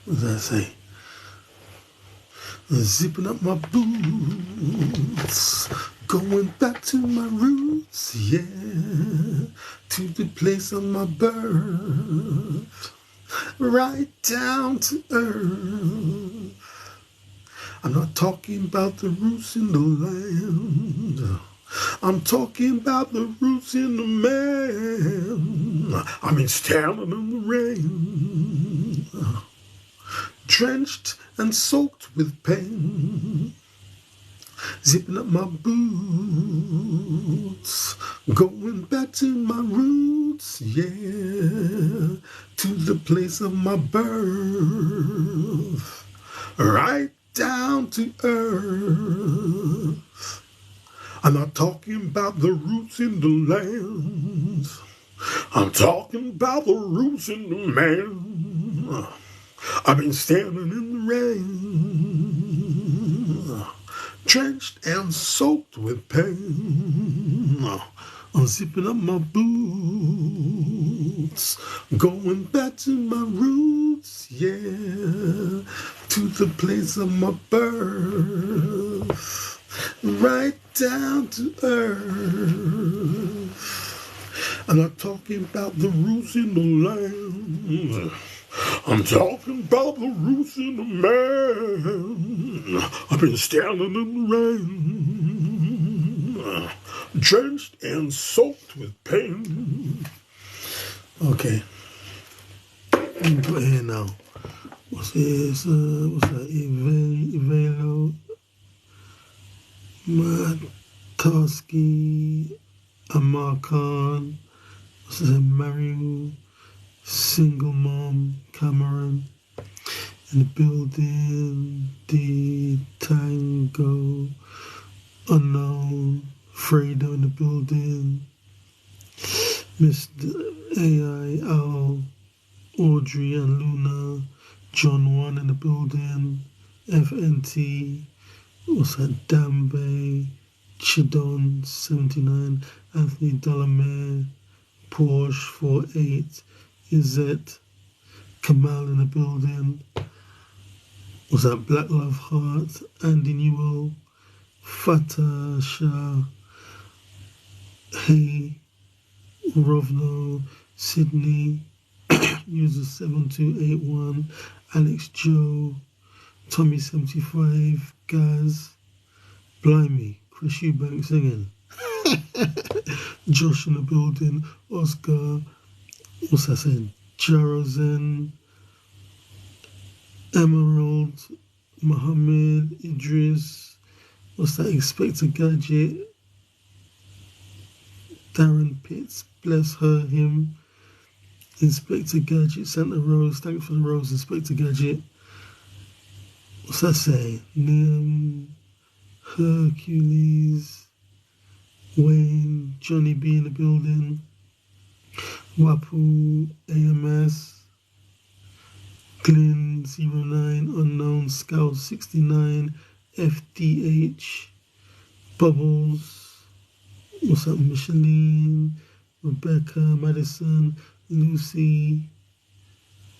What does that say? Zipping up my boots, going back to my roots, yeah, to the place of my birth, right down to earth. I'm not talking about the roots in the land, I'm talking about the roots in the man. I mean, standing in the rain, drenched and soaked with pain, zipping up my boots, going back to my roots, yeah, to the place of my birth, right down to earth. I'm not talking about the roots in the land, I'm talking about the roots in the man. I've been standing in the rain, drenched and soaked with pain. I'm zipping up my boots, going back to my roots, yeah, to the place of my birth, right down to earth. I'm not talking about the roots in the land, I'm talking about the roots in the man. I've been standing in the rain, drenched and soaked with pain. Okay, let me put here now. What's this? What's that? Ivelo, Mataski, Amarkan. What's that? Mario. Single mom, Cameron, in the building, the Tango, unknown, Fraser in the building, Mr. AIL, Audrey and Luna, John 1 in the building, FNT, what's that, Dambe, Chidon 79, Anthony Delamere, Porsche 48, Izette, Kamal in the building, was that Black Love Heart, Andy Newell, Fatah Shah, Hey, Rovno, Sydney, user 7281, Alex Joe, Tommy 75, Gaz, Blimey, Chris Eubank singing, Josh in the building, Oscar, what's that saying? Jarozen, Emerald, Mohammed, Idris, what's that? Inspector Gadget, Darren Pitts, bless her, him, Inspector Gadget, Santa Rose, thanks for the rose, Inspector Gadget. What's that say? Liam, Hercules, Wayne, Johnny B in the building, Wapu, AMS, Glyn 09, Unknown, Scout 69, FDH, Bubbles, what's up, Micheline, Rebecca, Madison, Lucy,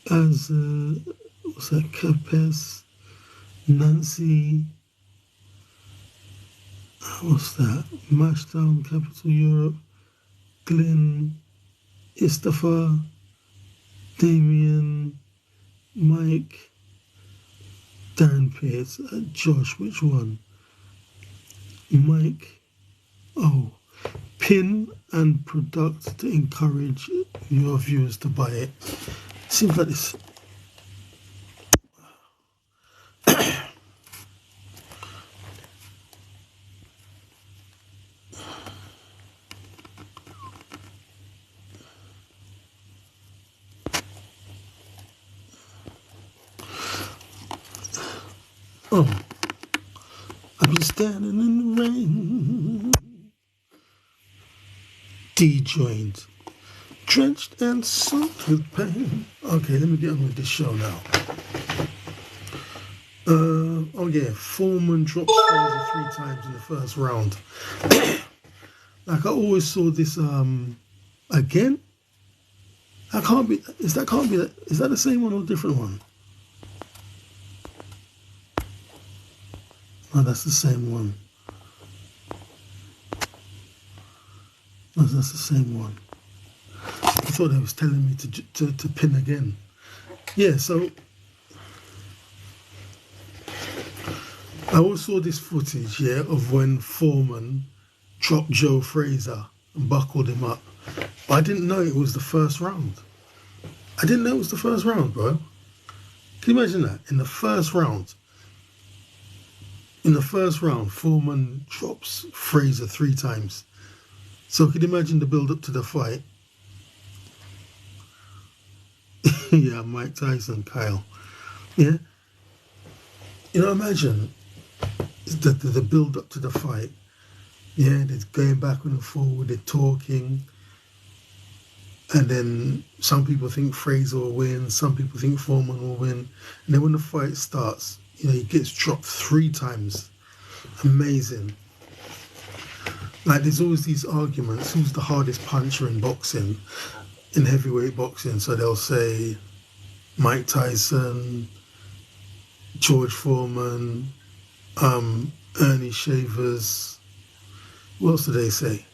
what's that, Capes, Nancy, what's that, Mashdown, Capital Europe, Glenn, Istafa, Damien, Mike, Darren Pierce, Josh, which one? Mike, oh, pin and product to encourage your viewers to buy it. Seems like this. Oh, I've been standing in the rain. D-joint, drenched and soaked with pain. Okay, let me get on with this show now. Oh yeah, Foreman dropped Fraser 3 times in the first round. Like I always saw this, again? That can't be. Is that can't be? Is that the same one or a different one? Oh, that's the same one. No, that's the same one. I thought they was telling me to pin again. Yeah. So I also saw this footage, yeah, of when Foreman dropped Joe Fraser and buckled him up. But I didn't know it was the first round. I didn't know it was the first round, bro. Can you imagine that? In the first round, Foreman drops Fraser 3 times. So can you imagine the build up to the fight? Yeah, Mike Tyson, Kyle. Yeah. You know, imagine the build up to the fight. Yeah, they're going back and forward, they're talking. And then some people think Fraser will win, some people think Foreman will win. And then when the fight starts, you know, he gets dropped 3 times. Amazing. Like, there's always these arguments, who's the hardest puncher in boxing, in heavyweight boxing? So they'll say Mike Tyson, George Foreman, Ernie Shavers. What else do they say?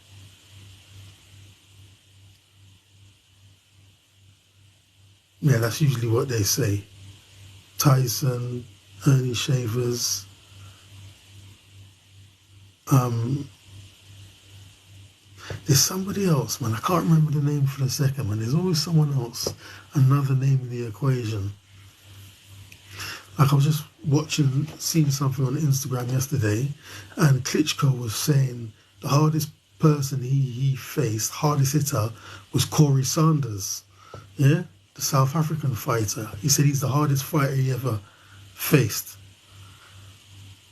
Yeah, that's usually what they say. Tyson, Ernie Shavers. There's somebody else, man. I can't remember the name for the second, man. There's always someone else, another name in the equation. Like, I was just seeing something on Instagram yesterday, and Klitschko was saying the hardest person he faced, hardest hitter, was Corey Sanders. Yeah? The South African fighter. He said he's the hardest fighter he ever faced.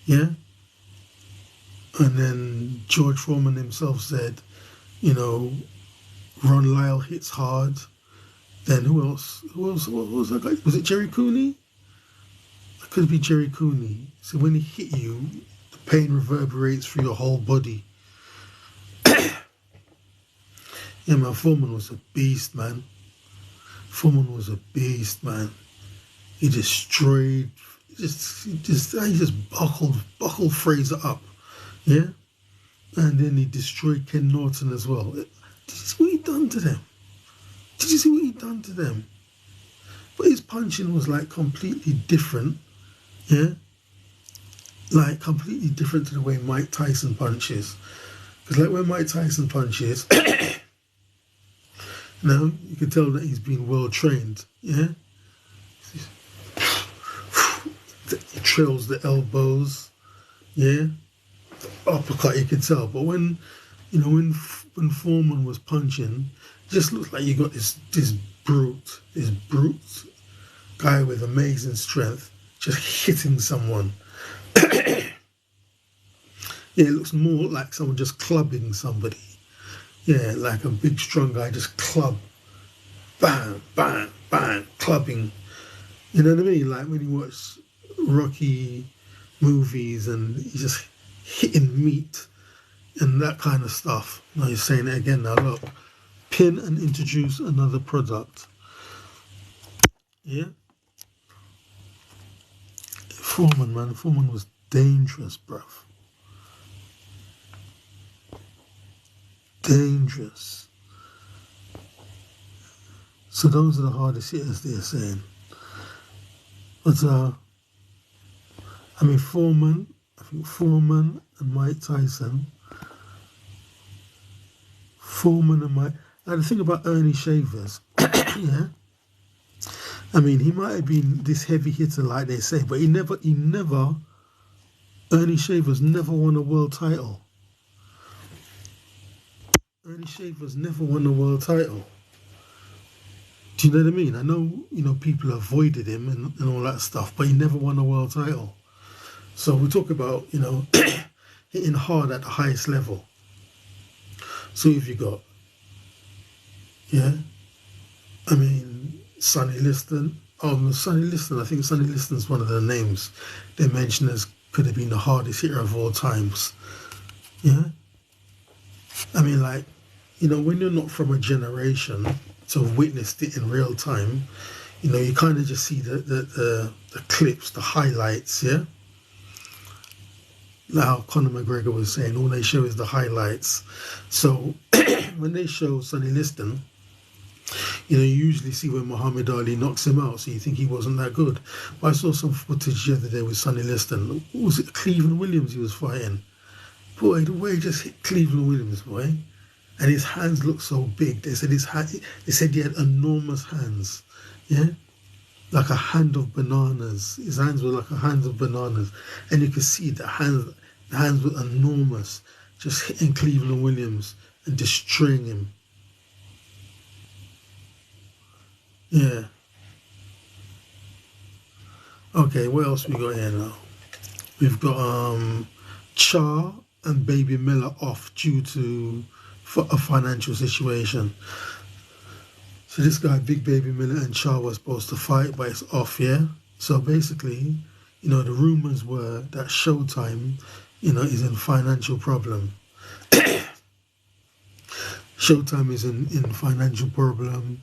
Yeah? And then George Foreman himself said, you know, Ron Lyle hits hard. Then who else? What was that guy? Was it Jerry Cooney? It could be Jerry Cooney. So when he hit you, the pain reverberates through your whole body. Yeah, man, Foreman was a beast, man. Foreman was a beast, man. He destroyed, he just buckled Fraser up, yeah? And then he destroyed Ken Norton as well. Did you see what he done to them? Did you see what he done to them? But his punching was like completely different, yeah? Like completely different to the way Mike Tyson punches. Because like when Mike Tyson punches, now you can tell that he's been well trained, yeah? He trails the elbows, yeah? The uppercut, you can tell. But when, you know, when Foreman was punching, it just looked like you got this brute guy with amazing strength just hitting someone. Yeah, it looks more like someone just clubbing somebody. Yeah, like a big strong guy just club, bang, bang, bang, clubbing. You know what I mean? Like when you watch Rocky movies and he's just hitting meat and that kind of stuff. Now you're saying it again now, look. Pin and introduce another product. Yeah? Foreman, man. Foreman was dangerous, bruv. Dangerous. So those are the hardest hitters they're saying. But I think Foreman and Mike Tyson. Now the thing about Ernie Shavers, yeah. I mean, he might have been this heavy hitter like they say, but Ernie Shavers never won a world title. Ernie Shavers never won a world title. Do you know what I mean? I know, you know, people avoided him and all that stuff, but he never won a world title. So we talk about, you know, hitting hard at the highest level. So if you got, yeah, I mean, Sonny Liston. Sonny Liston, I think Sonny Liston's one of the names they mentioned as could have been the hardest hitter of all times. Yeah? I mean, like, you know, when you're not from a generation, to have witnessed it in real time, you know, you kind of just see the clips, the highlights, yeah? Like how Conor McGregor was saying, all they show is the highlights. So when they show Sonny Liston, you know, you usually see when Muhammad Ali knocks him out, so you think he wasn't that good. But I saw some footage the other day with Sonny Liston. Was it Cleveland Williams he was fighting? Boy, the way he just hit Cleveland Williams, boy. And his hands looked so big. They said they said he had enormous hands. Yeah? Like a hand of bananas. His hands were like a hand of bananas. And you could see the hands were enormous. Just hitting Cleveland Williams and destroying him. Yeah. Okay, what else we got here now? We've got Char and Baby Miller off due to a financial situation. So this guy, Big Baby Miller and Char was supposed to fight, but it's off, yeah? So basically, you know, the rumors were that Showtime, you know, is in financial problem. Showtime is in financial problem.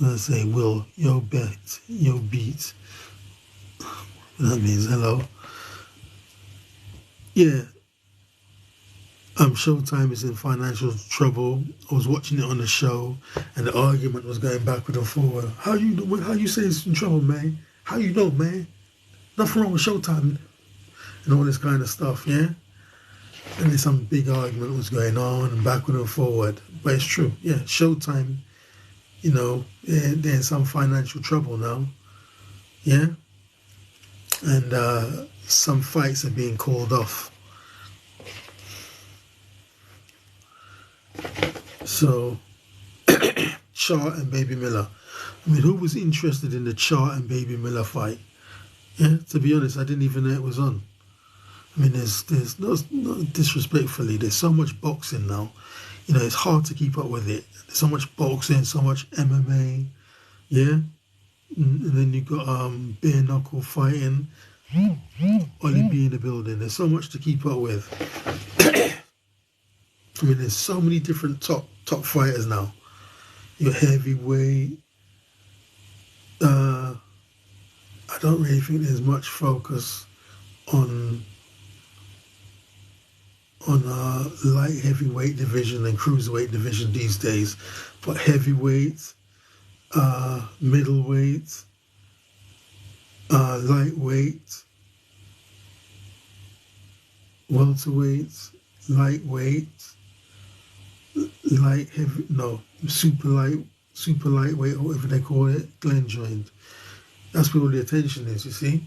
Let's say, Will, yo beat. That means hello. Yeah. Showtime is in financial trouble. I was watching it on the show, and the argument was going backward and forward. How you say it's in trouble, man? How you know, man? Nothing wrong with Showtime, and all this kind of stuff, yeah. And then some big argument was going on and backward and forward. But it's true, yeah. Showtime, you know, they're in some financial trouble now, yeah. And some fights are being called off. So, Char and Baby Miller. I mean, who was interested in the Char and Baby Miller fight? Yeah, to be honest, I didn't even know it was on. I mean, there's no disrespectfully, there's so much boxing now. You know, it's hard to keep up with it. There's so much boxing, so much MMA, yeah. And then you got bare knuckle fighting, Ollie B in the building. There's so much to keep up with. I mean, there's so many different top fighters now. Your heavyweight. I don't really think there's much focus on light heavyweight division and cruiserweight division these days, but heavyweight, middleweight, lightweight, welterweight, lightweight, light heavy, no, super lightweight, or whatever they call it, Glen joined. That's where all the attention is, you see?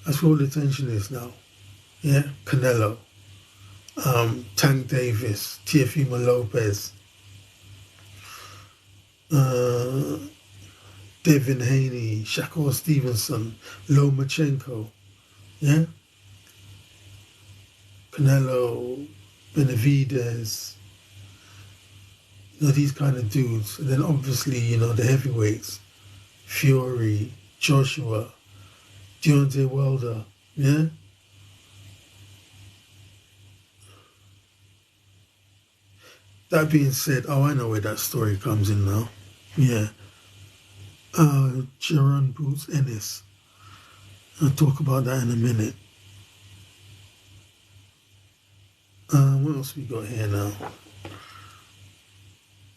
That's where all the attention is now. Yeah, Canelo, Tank Davis, Teofimo Lopez, Devin Haney, Shakur Stevenson, Lomachenko, yeah? Canelo, Benavidez, you know, these kind of dudes. And then obviously, you know, the heavyweights, Fury, Joshua, Deontay Wilder, yeah? That being said, oh, I know where that story comes in now. Yeah. Jaron Boots Ennis. I'll talk about that in a minute. What else we got here now?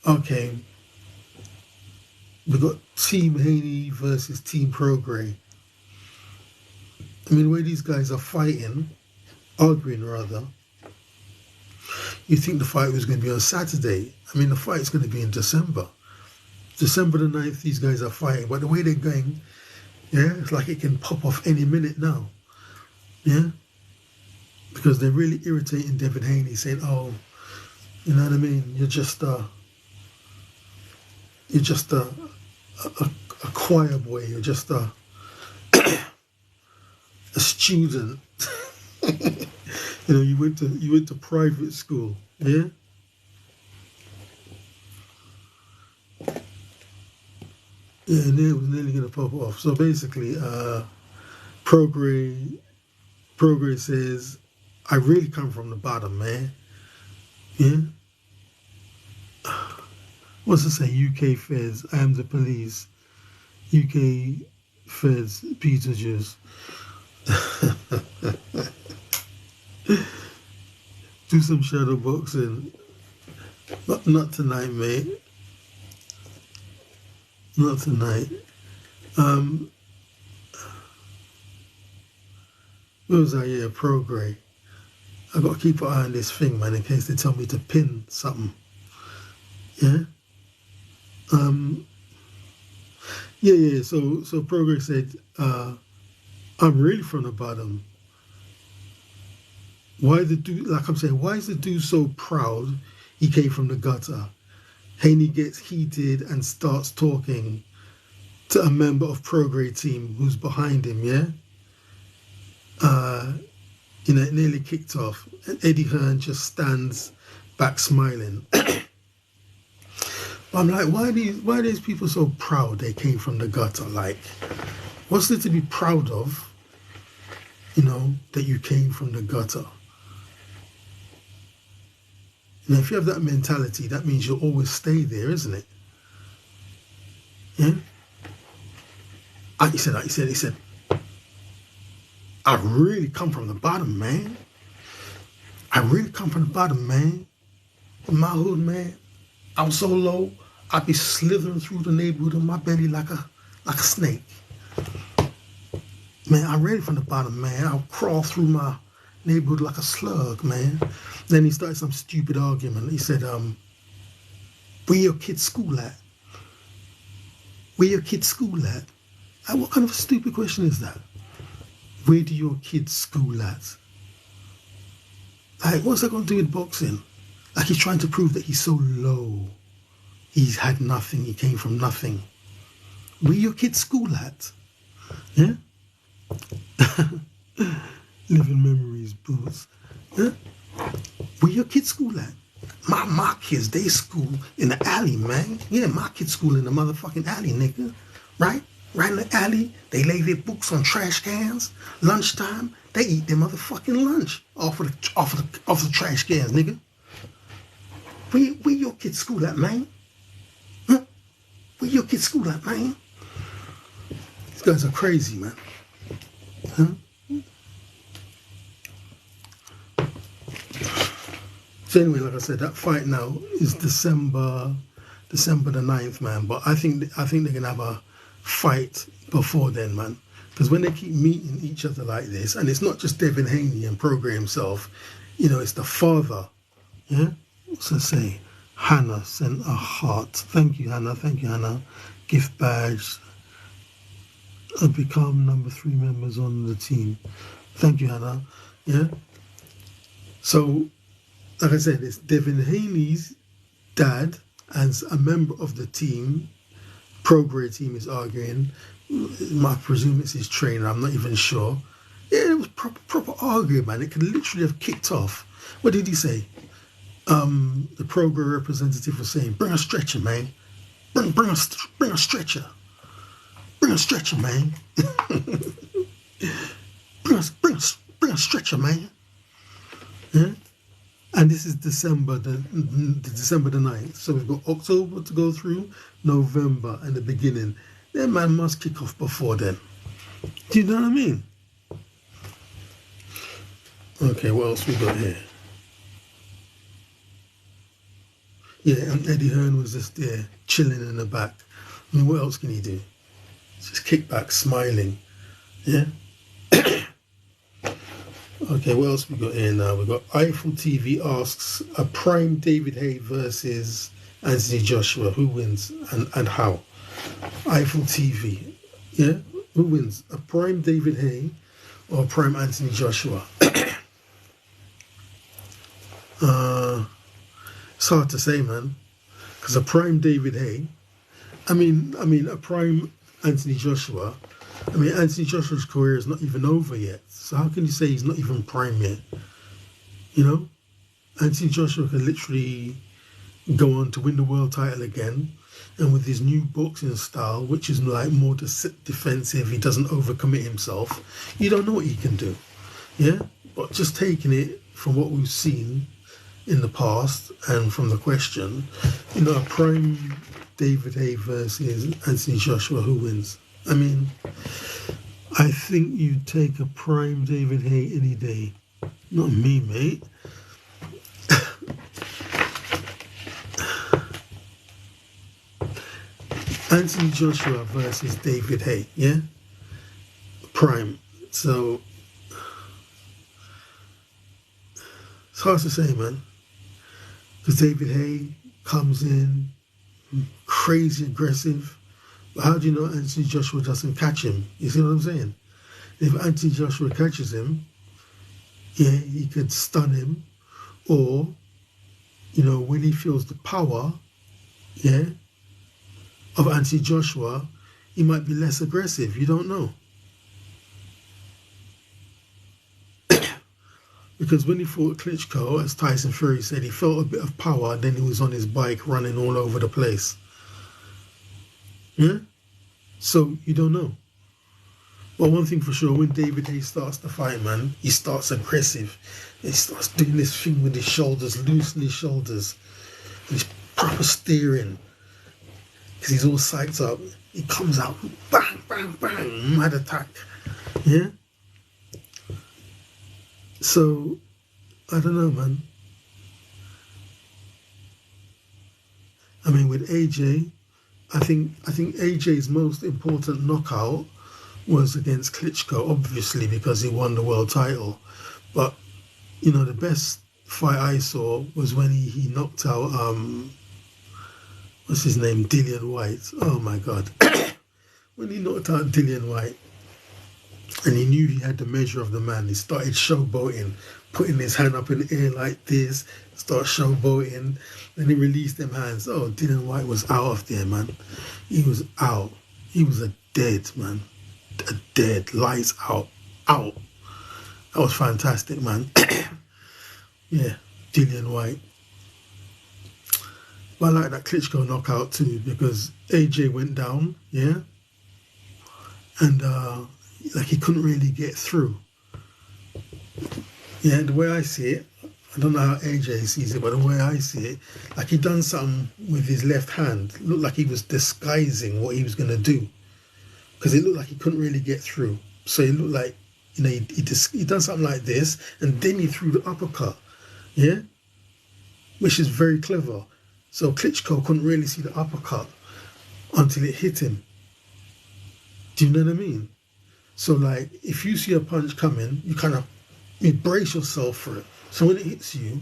Okay. We got Team Haney versus Team Prograis. I mean, the way these guys are fighting, arguing rather, you think the fight was going to be on Saturday. I mean, the fight's going to be in December. December the 9th, these guys are fighting. But the way they're going, yeah, it's like it can pop off any minute now. Yeah? Because they're really irritating Devin Haney, saying, oh, you know what I mean? You're just a choir boy. You're just a student. You know, you went to private school, yeah? Yeah, and it was nearly gonna pop off. So basically, Prograis says, I really come from the bottom, man. Yeah? What's it say? UK Feds, I am the police. UK Feds, Beetlejuice. Do some shadow boxing. Not tonight, mate. Not tonight. Um, what was that? Yeah, Progray. I got to keep an eye on this thing, man, in case they tell me to pin something. Yeah. Um. Yeah. So Progray said, "I'm really from the bottom. Why the dude? Like I'm saying, why is the dude so proud? He came from the gutter." Haney gets heated and starts talking to a member of Progray team who's behind him. Yeah. Uh, it nearly kicked off, and Eddie Hearn just stands back smiling. I'm like, why are these people so proud they came from the gutter? Like, what's there to be proud of? That you came from the gutter. If you have that mentality, that means you'll always stay there, isn't it? Yeah. He said, I really come from the bottom, man. I really come from the bottom, man. In my hood, man, I was so low, I'd be slithering through the neighborhood on my belly like a snake. Man, I'm ready from the bottom, man. I'll crawl through my neighborhood like a slug, man. Then he started some stupid argument. He said, where your kids' school at? Where your kids' school at? What kind of a stupid question is that? Where do your kids' school at? Like, what's that got to do with boxing? Like, he's trying to prove that he's so low. He's had nothing. He came from nothing. Where your kids' school at? Yeah? Living memories, boots. Yeah? Where your kids' school at? My kids, they school in the alley, man. Yeah, my kids school in the motherfucking alley, nigga. Right? Right in the alley. They lay their books on trash cans. Lunchtime, they eat their motherfucking lunch off of the trash cans, nigga. Where your kids' school at, man? Huh? Where your kids' school at, man? These guys are crazy, man. Huh? So anyway, like I said, that fight now is December the 9th, man. But I think they're gonna have a fight before then, man. Because when they keep meeting each other like this, and it's not just Devin Haney and Progray himself, it's the father. Yeah. What's it say? Hannah sent a heart. Thank you, Hannah. Thank you, Hannah. Gift badge. I've become number 3 members on the team. Thank you, Hannah. Yeah. So, like I said, it's Devin Haney's dad as a member of the team. Progray team is arguing. I presume it's his trainer. I'm not even sure. Yeah, it was proper arguing, man. It could literally have kicked off. What did he say? The Progray representative was saying, "Bring a stretcher, man. Bring a stretcher. Bring a stretcher, man. bring a stretcher, man." Yeah. And this is December the 9th. So we've got October to go through, November and the beginning. That man must kick off before then. Do you know what I mean? Okay, what else we got here? Yeah, and Eddie Hearn was just there, chilling in the back. I mean, what else can he do? Just kick back, smiling. Yeah? Okay, what else we got here now? We got Eiffel TV asks a prime David Hay versus Anthony Joshua. Who wins and how? Eiffel TV. Yeah? Who wins? A prime David Hay or a prime Anthony Joshua? It's hard to say, man. Because a prime David Hay, I mean a prime Anthony Joshua. Anthony Joshua's career is not even over yet. So how can you say he's not even prime yet? Anthony Joshua can literally go on to win the world title again. And with his new boxing style, which is like more defensive, he doesn't overcommit himself. You don't know what he can do. Yeah? But just taking it from what we've seen, in the past and from the question, a prime David Hay versus Anthony Joshua, who wins? I mean, I think you take a prime David Hay any day. Not me, mate. Anthony Joshua versus David Hay, yeah? Prime. So, it's hard to say, man. Because David Hay comes in crazy aggressive. But how do you know Anthony Joshua doesn't catch him? You see what I'm saying? If Anthony Joshua catches him, yeah, he could stun him. Or, when he feels the power, yeah, of Anthony Joshua, he might be less aggressive. You don't know. Because when he fought Klitschko, as Tyson Fury said, he felt a bit of power, then he was on his bike running all over the place. Yeah? So, you don't know. But one thing for sure, when David Hay starts the fight, man, he starts aggressive. He starts doing this thing with his shoulders, loosening his shoulders. And he's proper steering. Because he's all psyched up. He comes out, bang, bang, bang, mad attack. Yeah? So, I don't know, man. I mean, with AJ, I think AJ's most important knockout was against Klitschko, obviously, because he won the world title. But, the best fight I saw was when he knocked out, what's his name, Dillian White. Oh, my God. When he knocked out Dillian White, and he knew he had the measure of the man, he started showboating, putting his hand up in the air like this, start showboating, then he released them hands. Oh, Dillian White was out of there, man. He was out. He was a dead, man. A dead, lights out. Out. That was fantastic, man. Yeah, Dillian White. But I like that Klitschko knockout too, because AJ went down, yeah, and he couldn't really get through. Yeah, the way I see it, I don't know how AJ sees it, but the way I see it, like he done something with his left hand. It looked like he was disguising what he was going to do, because it looked like he couldn't really get through. So it looked like, he done something like this, and then he threw the uppercut, yeah, which is very clever. So Klitschko couldn't really see the uppercut until it hit him. Do you know what I mean? So, like, if you see a punch coming, you brace yourself for it. So when it hits you,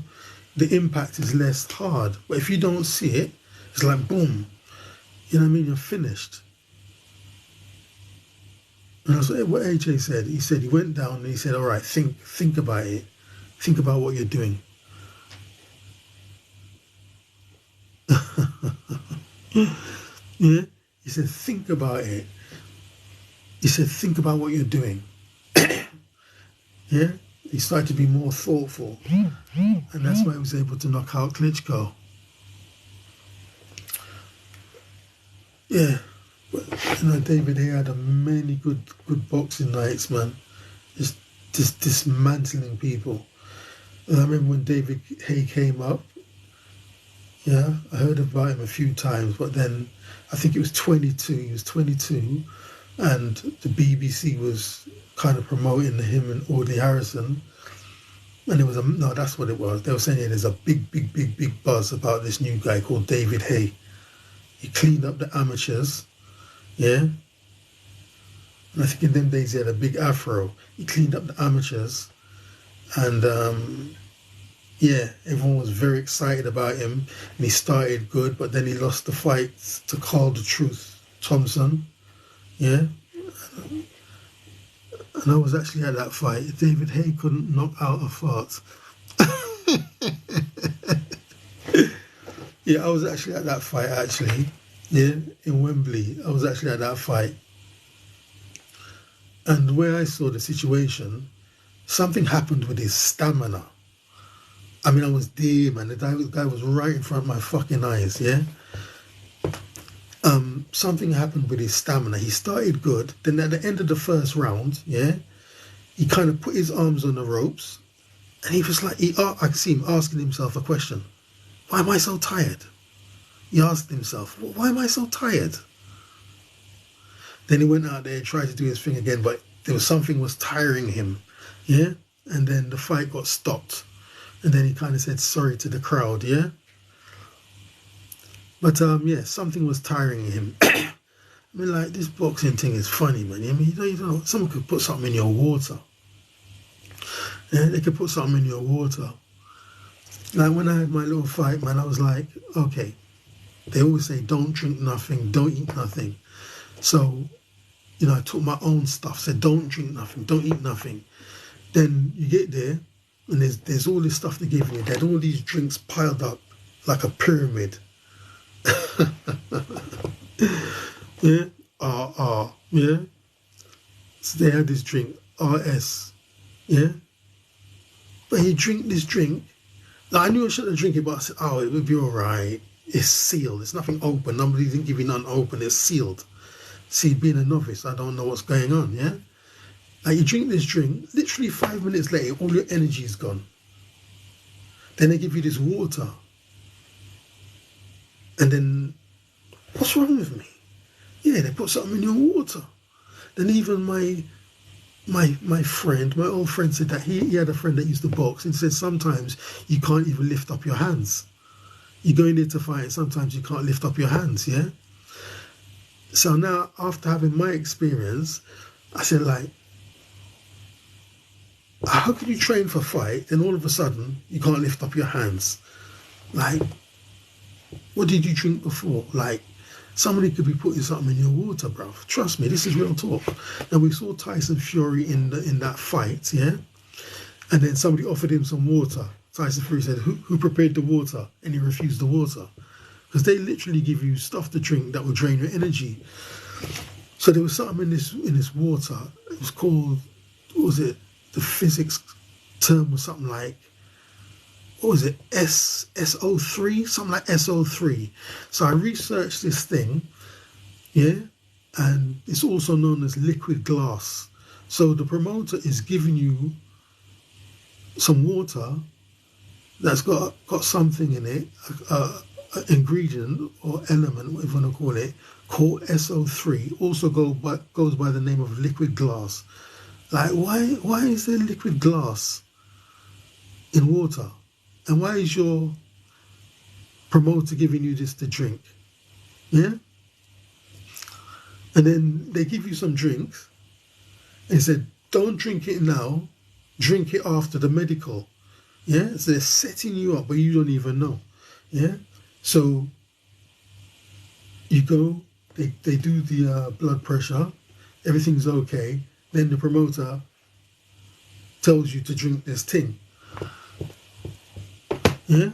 the impact is less hard. But if you don't see it, it's like boom. You know what I mean? You're finished. And that's what AJ said. He said he went down and he said, all right, think about it. Think about what you're doing. Yeah? He said, think about it. He said, think about what you're doing. Yeah? He started to be more thoughtful. And that's why he was able to knock out Klitschko. Yeah. But, David Hay had many good boxing nights, man. Just dismantling people. And I remember when David Hay came up, yeah, I heard about him a few times, but then I think it was 22. He was 22, and the BBC was kind of promoting him and Audley Harrison. And that's what it was. They were saying, there's a big buzz about this new guy called David Hay. He cleaned up the amateurs, yeah. And I think in them days he had a big afro. He cleaned up the amateurs, and yeah, everyone was very excited about him, and he started good, but then he lost the fight to Carl the Truth Thompson, yeah. And I was actually at that fight. David Hay couldn't knock out a fart. Yeah, I was actually at that fight, actually. Yeah, in Wembley. I was actually at that fight. And the way I saw the situation, something happened with his stamina. I mean, I was there, man. The guy was right in front of my fucking eyes, yeah? Something happened with his stamina. He started good. Then at the end of the first round, yeah, he kind of put his arms on the ropes, And he was like, I could see him asking himself a question. Why am I so tired? He asked himself, why am I so tired? Then he went out there and tried to do his thing again, but there was something was tiring him. Yeah? And then the fight got stopped. And then he kind of said sorry to the crowd, yeah? But yeah, something was tiring him. I mean, like, this boxing thing is funny, man. I mean, you don't know, someone could put something in your water. Yeah, they could put something in your water. Like, when I had my little fight, man, I was like, okay. They always say, don't drink nothing, don't eat nothing. So, you know, I took my own stuff, said, don't drink nothing, don't eat nothing. Then you get there, and there's all this stuff they give you. They had all these drinks piled up like a pyramid. Yeah, yeah. So they had this drink, RS, yeah. But you drink this drink. Now, I knew I shouldn't drink it, but I said, oh, it would be all right. It's sealed. It's nothing open. Nobody didn't give you none open. It's sealed. See, being a novice, I don't know what's going on, yeah? Like, you drink this drink, literally 5 minutes later, all your energy is gone. Then they give you this water. And then, what's wrong with me? Yeah, they put something in your water. Then even my friend, my old friend said that he had a friend that used to box and said sometimes you can't even lift up your hands. You go in there to fight, sometimes you can't lift up your hands, yeah? So now, after having my experience, I said, like, how can you train for fight, then all of a sudden, you can't lift up your hands? Like, what did you drink before? Like, somebody could be putting something in your water, bruv. Trust me, this is real talk. And we saw Tyson Fury in that fight, yeah? And then somebody offered him some water. Tyson Fury said, who prepared the water? And he refused the water. Because they literally give you stuff to drink that will drain your energy. So there was something in this water. It was called, what was it? The physics term was something like, what was it? SO3? Something like SO3. So I researched this thing, yeah? And it's also known as liquid glass. So the promoter is giving you some water that's got something in it, an ingredient or element, whatever you want to call it, called SO3, also goes by the name of liquid glass. Like, why is there liquid glass in water? And why is your promoter giving you this to drink? Yeah? And then they give you some drinks and said, don't drink it now, drink it after the medical. Yeah? So they're setting you up, but you don't even know. Yeah? So you go, they do the blood pressure, everything's okay. Then the promoter tells you to drink this thing. Yeah?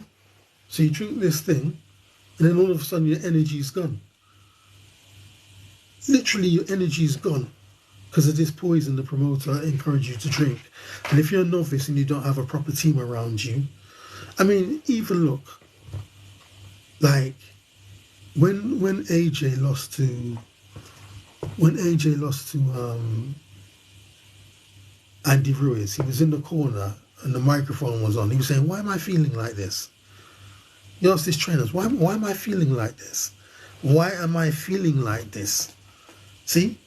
So you drink this thing, and then all of a sudden your energy is gone. Literally your energy is gone because of this poison the promoter encouraged you to drink. And if you're a novice and you don't have a proper team around you, I mean, even look, like when AJ lost to Andy Ruiz, he was in the corner and the microphone was on. He was saying, why am I feeling like this? He asked his trainers, why am I feeling like this? Why am I feeling like this? See?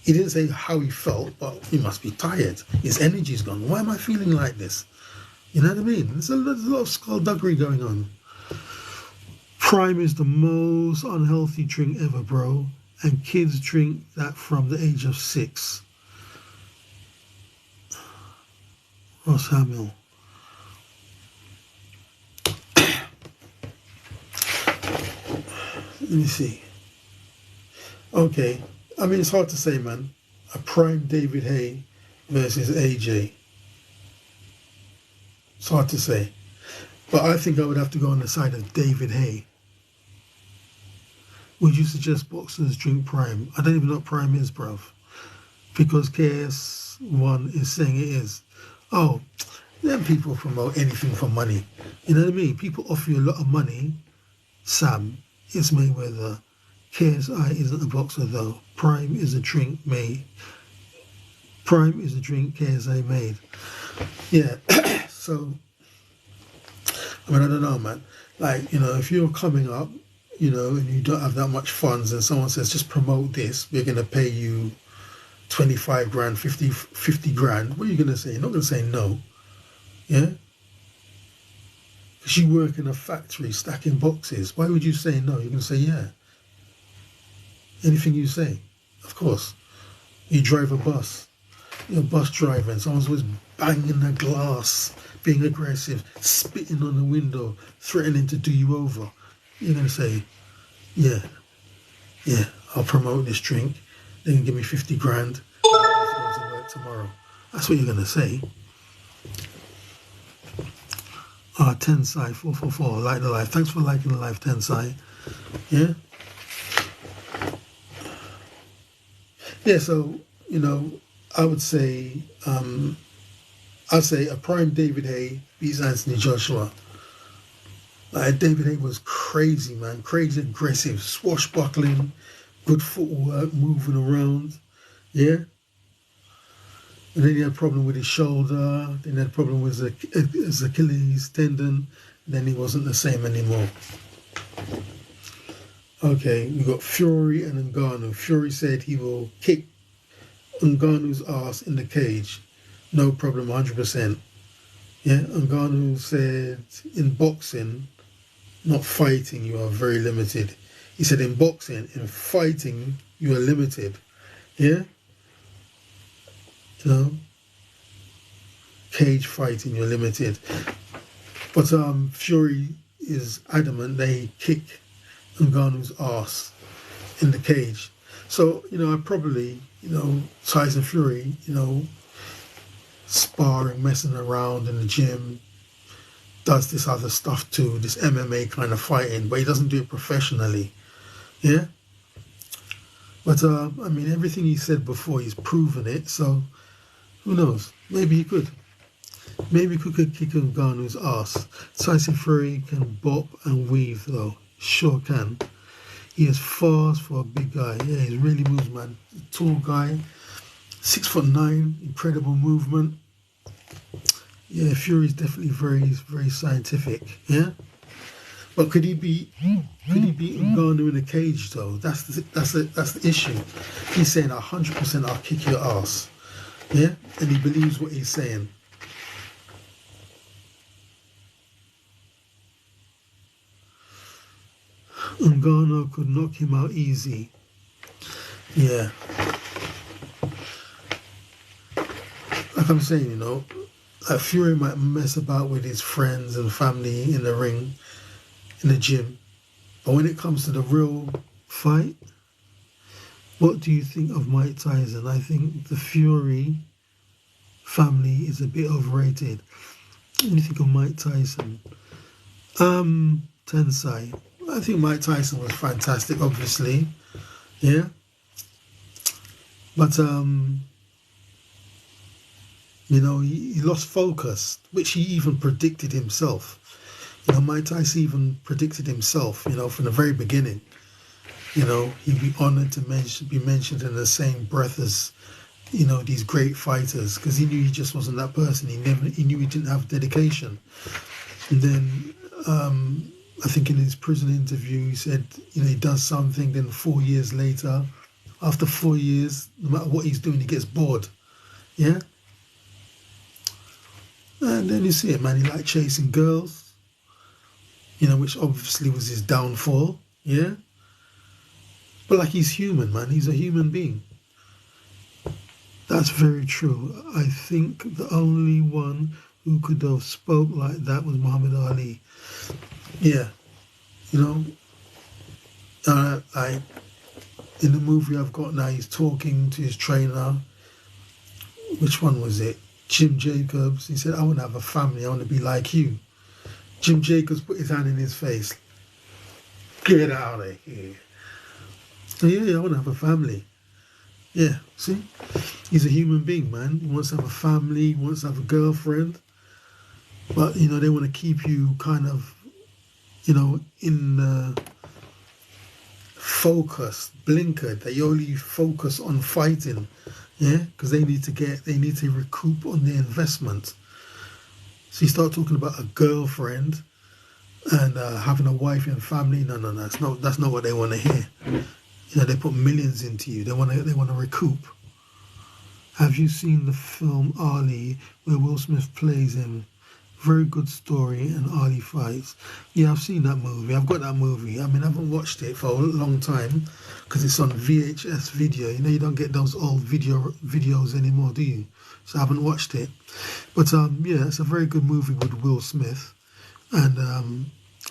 He didn't say how he felt, but he must be tired. His energy's gone. Why am I feeling like this? You know what I mean? There's a lot of skullduggery going on. Prime is the most unhealthy drink ever, bro. And kids drink that from the age of 6. Ross Hamill. Let me see. Okay. I mean, it's hard to say, man. A prime David Hay versus AJ. It's hard to say. But I think I would have to go on the side of David Hay. Would you suggest boxers drink prime? I don't even know what prime is, bruv. Because KS1 is saying it is. Oh, then people promote anything for money. You know what I mean? People offer you a lot of money. Sam, it's Mayweather. KSI isn't a boxer though. Prime is a drink made. Prime is a drink KSI made. Yeah. So, I mean, I don't know, man. Like, if you're coming up, and you don't have that much funds, and someone says, just promote this, we're going to pay you 25 grand, 50 grand, what are you going to say? You're not going to say no, yeah? Because you work in a factory stacking boxes. Why would you say no? You're going to say yeah. Anything you say, of course. You drive a bus. You're a bus driver and someone's always banging the glass, being aggressive, spitting on the window, threatening to do you over. You're going to say, yeah, I'll promote this drink. They can give me 50 grand. I'll go to work tomorrow. That's what you're going to say. Tensai 444, like the live. Thanks for liking the live, Tensai. Yeah? Yeah, so, I would say, I'd say a prime David Haye beats Anthony Joshua. Like, David Haye was crazy, man. Crazy aggressive, swashbuckling, good footwork, moving around. Yeah? And then he had a problem with his shoulder. Then he had a problem with his Achilles tendon. Then he wasn't the same anymore. Okay, we got Fury and Ngannou. Fury said he will kick Ngannou's ass in the cage. No problem, 100%. Yeah, Ngannou said in boxing, not fighting, you are very limited. He said in boxing, in fighting, you are limited. Yeah? So, cage fighting, you're limited. But Fury is adamant they kick Ngannou's ass in the cage. So, I probably, Tyson Fury, sparring, messing around in the gym, does this other stuff too, this MMA kind of fighting, but he doesn't do it professionally. Yeah? But, everything he said before, he's proven it, so who knows? Maybe he could. Maybe he could kick Ngannou's ass. Tyson Fury can bop and weave, though. Sure can. He is fast for a big guy. Yeah, he really moves, man. Tall guy, 6'9", incredible movement. Yeah, Fury's definitely very, very scientific. Yeah, but could he beat Ngannou in a cage though? That's the issue. He's saying 100% I'll kick your ass. Yeah, and he believes what he's saying. Ngannou could knock him out easy. Yeah. Like I'm saying, like Fury might mess about with his friends and family in the ring, in the gym. But when it comes to the real fight, what do you think of Mike Tyson? I think the Fury family is a bit overrated. What do you think of Mike Tyson? Tensai. I think Mike Tyson was fantastic, obviously. Yeah. But, he lost focus, which he even predicted himself. Mike Tyson even predicted himself, from the very beginning. He'd be honoured to be mentioned in the same breath as, these great fighters, because he knew he just wasn't that person. He knew he didn't have dedication. And then, I think in his prison interview, he said, he does something, then 4 years later, after 4 years, no matter what he's doing, he gets bored. Yeah? And then you see it, man, he liked chasing girls, which obviously was his downfall. Yeah? But he's human, man. He's a human being. That's very true. I think the only one who could have spoke like that was Muhammad Ali. Yeah, like in the movie I've got now, he's talking to his trainer. Which one was it? Jim Jacobs. He said, I want to have a family. I want to be like you. Jim Jacobs put his hand in his face. Get out of here. Yeah, I want to have a family. Yeah, see? He's a human being, man. He wants to have a family. He wants to have a girlfriend. But, they want to keep you kind of, in focus, blinkered. They only focus on fighting, yeah, because they need to recoup on their investment. So you start talking about a girlfriend and having a wife and family. No, no, no. That's not what they want to hear. You know, they put millions into you. They want to recoup. Have you seen the film Ali, where Will Smith plays him? Very good story, and Ali fights. Yeah, I've seen that movie. I've got that movie. I mean, I haven't watched it for a long time because it's on VHS video. You know, you don't get those old videos anymore, do you? So I haven't watched it. But yeah, it's a very good movie with Will Smith. And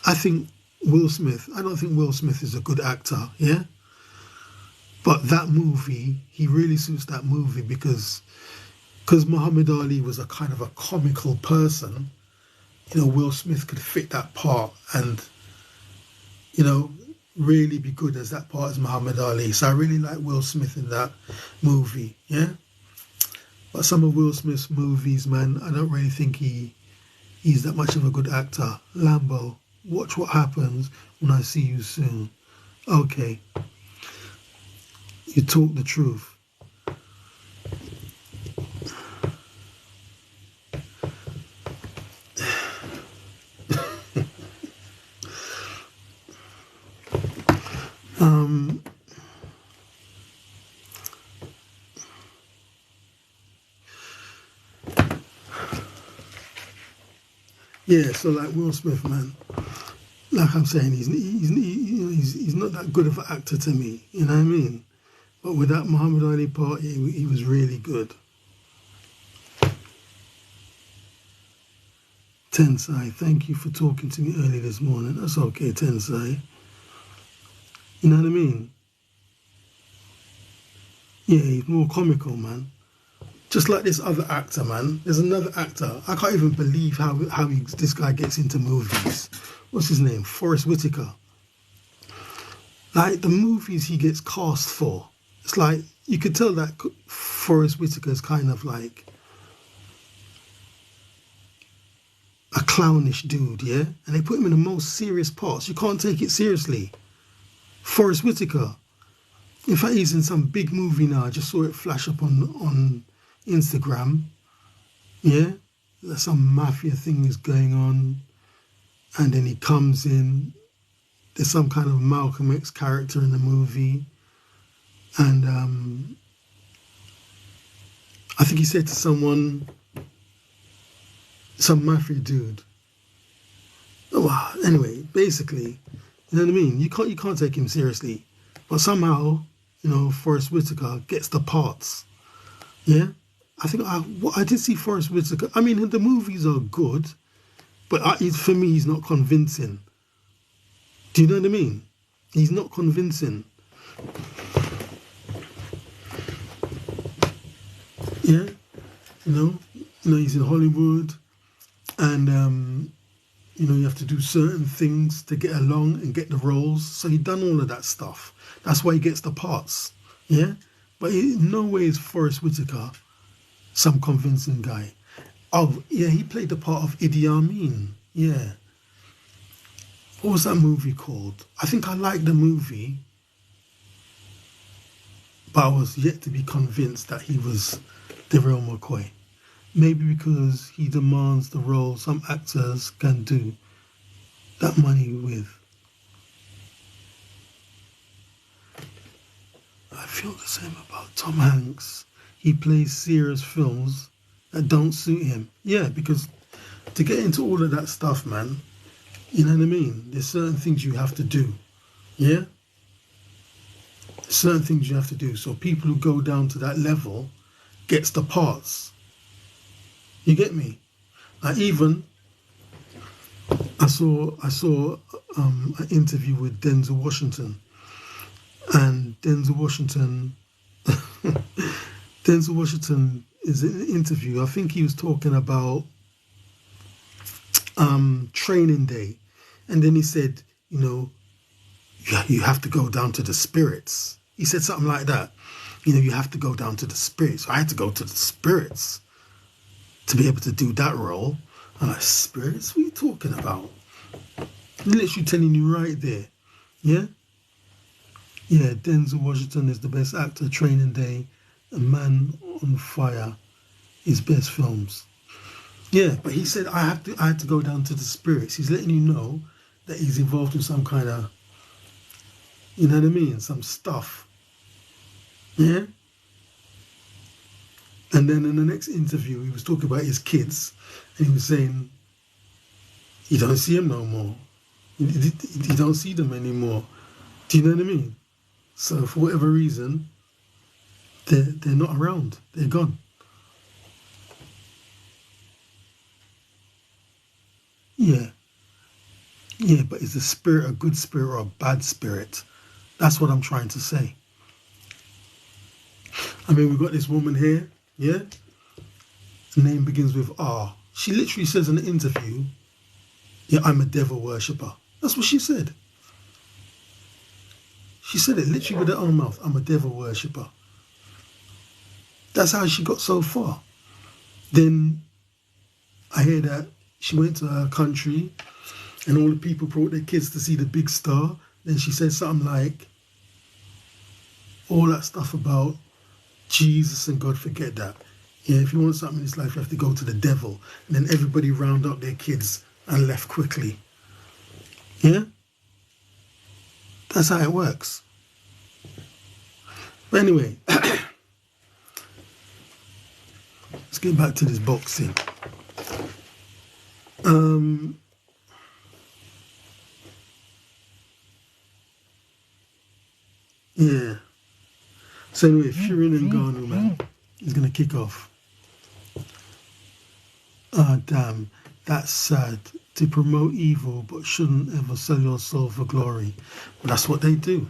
I think I don't think Will Smith is a good actor, yeah? But that movie, he really suits that movie because Muhammad Ali was a kind of a comical person. You know, Will Smith could fit that part and, you know, really be good as that part as Muhammad Ali. So I really like Will Smith in that movie, yeah? But some of Will Smith's movies, man, I don't really think he's that much of a good actor. Lambo, watch what happens when I see you soon. Okay. You talk the truth. Yeah, so like Will Smith, man, like I'm saying, he's not that good of an actor to me, you know what I mean? But with that Muhammad Ali part, he was really good. Tensai, thank you for talking to me early this morning. That's okay, Tensai. You know what I mean? Yeah, he's more comical, man. Just like this other actor, man. There's another actor. I can't even believe how this guy gets into movies. What's his name? Forrest Whitaker. Like the movies he gets cast for, it's like you could tell that Forrest Whitaker is kind of like a clownish dude, yeah? And they put him in the most serious parts. You can't take it seriously. Forrest Whitaker. In fact, he's in some big movie now. I just saw it flash up on Instagram. Yeah? There's some mafia thing is going on. And then he comes in. There's some kind of Malcolm X character in the movie. And I think he said to someone, some mafia dude. Oh, anyway, basically, you know what I mean? You can't take him seriously. But somehow, you know, Forrest Whitaker gets the parts. Yeah? I think I did see Forrest Whitaker. I mean, the movies are good, but for me, he's not convincing. Do you know what I mean? He's not convincing. Yeah? You know, he's in Hollywood, and you know, you have to do certain things to get along and get the roles. So he done all of that stuff. That's why he gets the parts. Yeah? But in no way is Forrest Whitaker some convincing guy. Oh, yeah, he played the part of Idi Amin. Yeah. What was that movie called? I think I liked the movie, but I was yet to be convinced that he was the real McCoy. Maybe because he demands the role some actors can do that money with. I feel the same about Tom Hanks. He plays serious films that don't suit him. Yeah, because to get into all of that stuff, man, you know what I mean? There's certain things you have to do. Yeah? Certain things you have to do. So people who go down to that level gets the parts. You get me? Even I saw an interview with Denzel Washington, and Denzel Washington is in an interview. I think he was talking about training day, and then he said, you know, you have to go down to the spirits. He said something like that. You know, you have to go down to the spirits. I had to go to the spirits to be able to do that role. I'm like, spirits? What are you talking about? Literally telling you right there. Yeah? Yeah, Denzel Washington is the best actor. Training Day, A Man on Fire, his best films. Yeah, but he said I had to go down to the spirits. He's letting you know that he's involved in some kind of, you know what I mean, some stuff. Yeah. And then in the next interview, he was talking about his kids, and he was saying you don't see them no more. You don't see them anymore. Do you know what I mean? So for whatever reason, they're not around. They're gone. Yeah, yeah. But is the spirit a good spirit or a bad spirit? That's what I'm trying to say. I mean, we've got this woman here. Yeah, the name begins with R. She literally says in the interview, "Yeah, I'm a devil worshipper." That's what she said. She said it literally with her own mouth. I'm a devil worshipper. That's how she got so far. Then I hear that she went to her country and all the people brought their kids to see the big star. Then she said something like, all that stuff about Jesus and God, forget that. Yeah, if you want something in this life, you have to go to the devil. And then everybody round up their kids and left quickly. Yeah? That's how it works. But anyway, let's get back to this boxing. Yeah. So anyway, Fury and Ngannou, man, is going to kick off. Ah, damn. That's sad. To promote evil, but shouldn't ever sell your soul for glory. But that's what they do.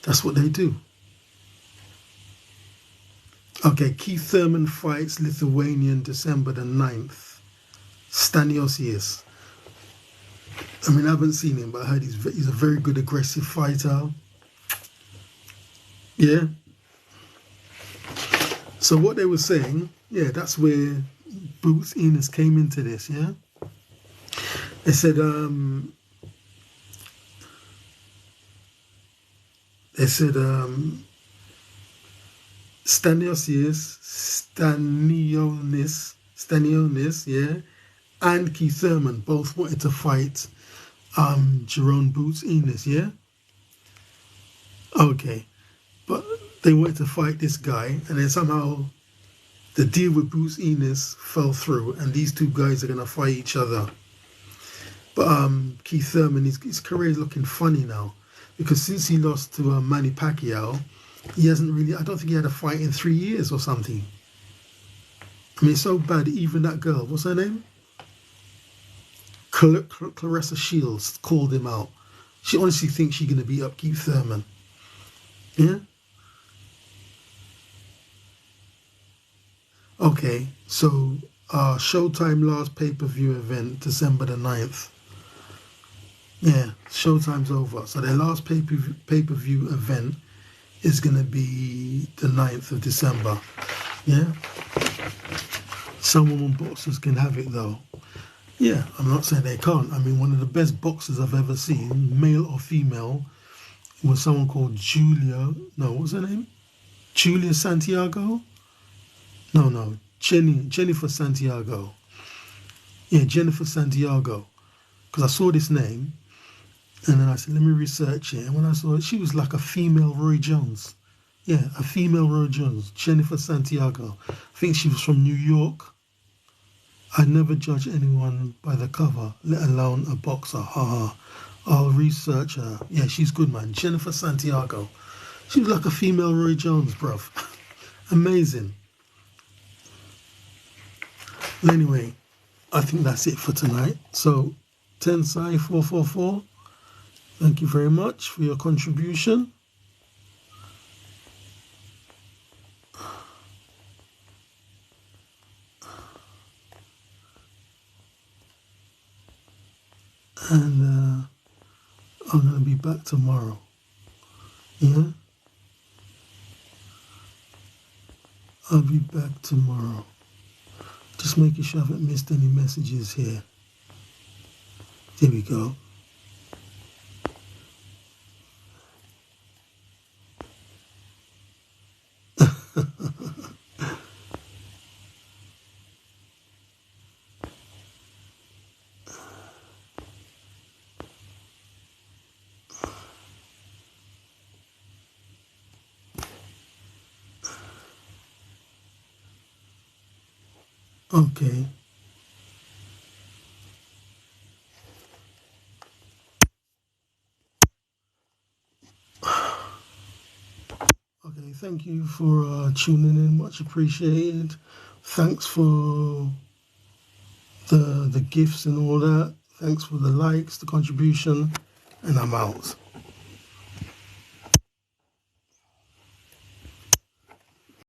That's what they do. Okay, Keith Thurman fights Lithuanian December the 9th. Staniosius. I mean, I haven't seen him, but I heard he's a very good aggressive fighter. Yeah. So what they were saying, yeah, that's where Boots Enos came into this, yeah? They said, Stanionis, yeah, and Keith Thurman both wanted to fight Jerome Boots Enos, yeah? Okay. But they wanted to fight this guy, and then somehow the deal with Boots Enos fell through, and these two guys are going to fight each other. But Keith Thurman, his career is looking funny now, because since he lost to Manny Pacquiao, he hasn't really, I don't think he had a fight in 3 years or something. I mean, it's so bad, even that girl, what's her name? Clarissa Shields called him out. She honestly thinks she's going to beat up Keith Thurman. Yeah? Okay, so Showtime last pay-per-view event, December the 9th. Yeah, Showtime's over. So their last pay-per-view event is going to be the 9th of December. Yeah? Some women boxers can have it though. Yeah, I'm not saying they can't. I mean, one of the best boxers I've ever seen, male or female, was someone called Julia. No, what was her name? Julia Santiago? No, Jennifer Santiago. Yeah, Jennifer Santiago. Because I saw this name, and then I said, let me research it. And when I saw it, she was like a female Roy Jones. Yeah, a female Roy Jones, Jennifer Santiago. I think she was from New York. I never judge anyone by the cover, let alone a boxer. Haha. I'll research her. Yeah, she's good, man. Jennifer Santiago. She was like a female Roy Jones, bruv. Amazing. Well, anyway, I think that's it for tonight. So, Tensai 444, thank you very much for your contribution. And I'm going to be back tomorrow. Yeah? I'll be back tomorrow. Just making sure I haven't missed any messages here. There we go. Okay. Okay, thank you for tuning in. Much appreciated. Thanks for the gifts and all that. Thanks for the likes, the contribution, and I'm out.